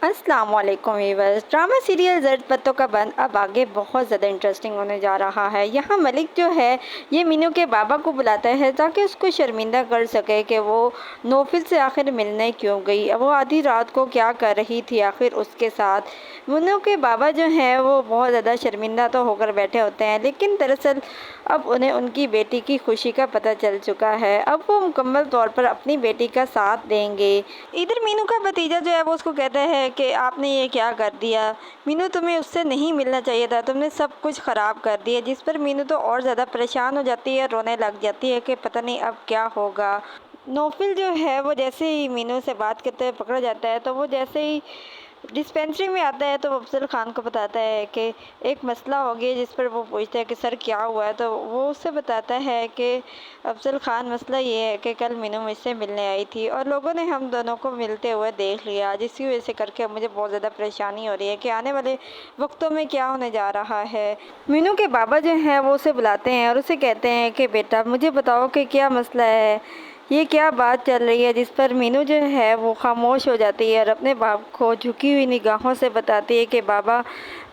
अस्सलाम वालेकुम viewers. Drama serial ज़र्द पत्तों का बंद अब आगे बहुत ज़्यादा इंटरेस्टिंग होने जा रहा है। यहाँ मलिक जो है ये मीनू के बाबा को बुलाता है ताकि उसको शर्मिंदा कर सके कि वो नौफिल से आखिर मिलने क्यों गई, वो आधी रात को क्या कर रही थी आखिर उसके साथ। मीनू के बाबा जो हैं वो बहुत ज़्यादा शर्मिंदा तो होकर बैठे होते हैं, लेकिन दरअसल अब उन्हें उनकी बेटी की खुशी का पता चल चुका है। अब वो मुकम्मल तौर पर अपनी बेटी का साथ देंगे। इधर मीनू का भतीजा जो है वो उसको कहता है कि आपने ये क्या कर दिया मीनू, तुम्हें उससे नहीं मिलना चाहिए था, तुमने सब कुछ ख़राब कर दिया। जिस पर मीनू तो और ज़्यादा परेशान हो जाती है, रोने लग जाती है कि पता नहीं अब क्या होगा। नौफिल जो है वो जैसे ही मीनू से बात करते हुए पकड़ा जाता है तो वो जैसे ही डिस्पेंसरी में आता है तो वो अफजल ख़ान को बताता है कि एक मसला हो गया, जिस पर वो पूछता है कि सर क्या हुआ है, तो वो उससे बताता है कि अफजल ख़ान मसला ये है कि कल मीनू मुझसे मिलने आई थी और लोगों ने हम दोनों को मिलते हुए देख लिया, जिसकी वजह से करके मुझे बहुत ज़्यादा परेशानी हो रही है कि आने वाले वक्तों में क्या होने जा रहा है। मीनू के बाबा जो हैं वो उसे बुलाते हैं और उसे कहते हैं कि बेटा मुझे बताओ कि क्या मसला है, ये क्या बात चल रही है। जिस पर मीनू जो है वो खामोश हो जाती है और अपने बाप को झुकी हुई निगाहों से बताती है कि बाबा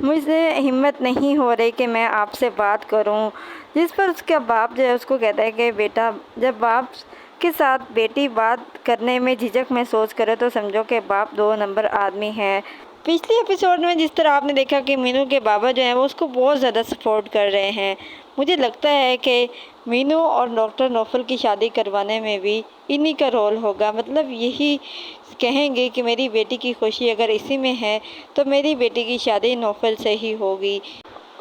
मुझे हिम्मत नहीं हो रही कि मैं आपसे बात करूं। जिस पर उसका बाप जो है उसको कहता है कि बेटा जब बाप के साथ बेटी बात करने में झिझक महसूस करे तो समझो कि बाप 2 नंबर आदमी है। पिछले एपिसोड में जिस तरह आपने देखा कि मीनू के बाबा जो हैं वो उसको बहुत ज़्यादा सपोर्ट कर रहे हैं, मुझे लगता है कि मीनू और डॉक्टर नौफल की शादी करवाने में भी इन्हीं का रोल होगा। मतलब यही कहेंगे कि मेरी बेटी की खुशी अगर इसी में है तो मेरी बेटी की शादी नौफल से ही होगी।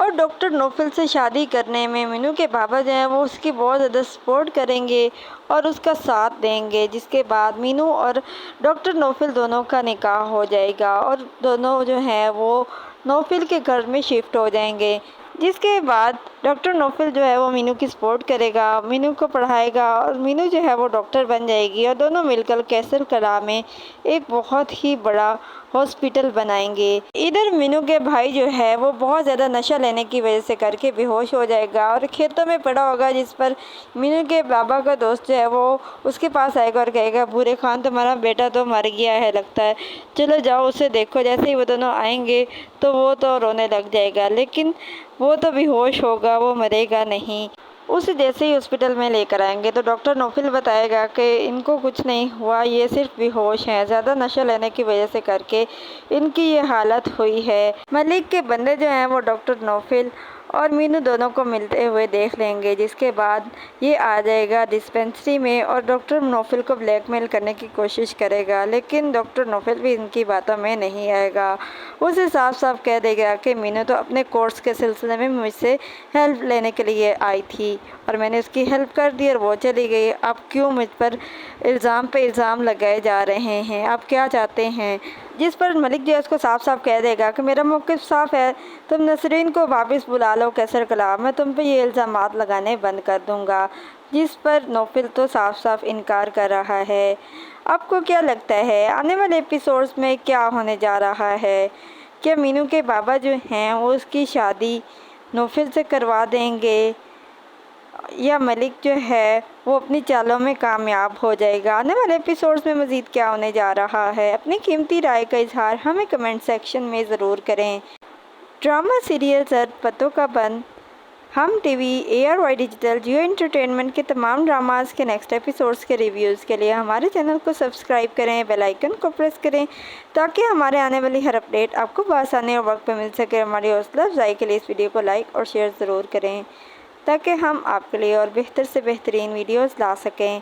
और डॉक्टर नौफल से शादी करने में मीनू के बाबा जो हैं वो उसकी बहुत ज़्यादा सपोर्ट करेंगे और उसका साथ देंगे, जिसके बाद मीनू और डॉक्टर नौफल दोनों का निकाह हो जाएगा और दोनों जो हैं वो नौफल के घर में शिफ्ट हो जाएंगे। जिसके बाद डॉक्टर नौफल जो है वो मीनू की सपोर्ट करेगा, मीनू को पढ़ाएगा और मीनू जो है वो डॉक्टर बन जाएगी और दोनों मिलकर कैसल कला में एक बहुत ही बड़ा हॉस्पिटल बनाएंगे। इधर मीनू के भाई जो है वो बहुत ज़्यादा नशा लेने की वजह से करके बेहोश हो जाएगा और खेतों में पड़ा होगा, जिस पर मीनू के बाबा का दोस्त जो है वो उसके पास आएगा और कहेगा बूरे खान तुम्हारा बेटा तो मर गया है लगता है, चलो जाओ उसे देखो। जैसे ही वो दोनों आएंगे तो वो तो रोने लग जाएगा, लेकिन वो तो बेहोश होगा, वो मरेगा नहीं। उसे जैसे ही हॉस्पिटल में लेकर आएंगे तो डॉक्टर नौफिल बताएगा कि इनको कुछ नहीं हुआ, ये सिर्फ बेहोश हैं, ज़्यादा नशा लेने की वजह से करके इनकी ये हालत हुई है। मलिक के बंदे जो हैं वो डॉक्टर नौफिल और मीनू दोनों को मिलते हुए देख लेंगे, जिसके बाद ये आ जाएगा डिस्पेंसरी में और डॉक्टर नौफिल को ब्लैकमेल करने की कोशिश करेगा, लेकिन डॉक्टर नौफिल भी इनकी बातों में नहीं आएगा। उसे साफ साफ कह देगा कि मीनू तो अपने कोर्स के सिलसिले में मुझसे हेल्प लेने के लिए आई थी और मैंने उसकी हेल्प कर दी और वो चली गई, अब क्यों मुझ पर इल्ज़ाम पे इल्ज़ाम लगाए जा रहे हैं, आप क्या चाहते हैं। जिस पर मलिक जो है उसको साफ साफ कह देगा कि मेरा मौक़िफ़ साफ़ है, तुम नसरीन को वापस बुला लो कैसर कला, मैं तुम पे ये इल्ज़ामात लगाने बंद कर दूँगा। जिस पर नौफिल तो साफ साफ इनकार कर रहा है। आपको क्या लगता है आने वाले एपिसोड्स में क्या होने जा रहा है? क्या मीनू के बाबा जो हैं वो उसकी शादी नौफिल से करवा देंगे या मलिक जो है वो अपनी चालों में कामयाब हो जाएगा? आने वाले एपिसोड्स में मज़ीद क्या होने जा रहा है? अपनी कीमती राय का इजहार हमें कमेंट सेक्शन में ज़रूर करें। ड्रामा सीरियल ज़र्द पत्तों का बंद हम टीवी, ARY डिजिटल, जियो एंटरटेनमेंट के तमाम ड्रामास के नेक्स्ट एपिसोड्स के रिव्यूज़ के लिए हमारे चैनल को सब्सक्राइब करें, बेल आइकन को प्रेस करें ताकि हमारे आने वाली हर अपडेट आपको बआसानी और वक्त पर मिल सके। हमारी हौसला अफजाई के लिए इस वीडियो को लाइक और शेयर ज़रूर करें ताकि हम आपके लिए और बेहतर से बेहतरीन वीडियोज़ ला सकें।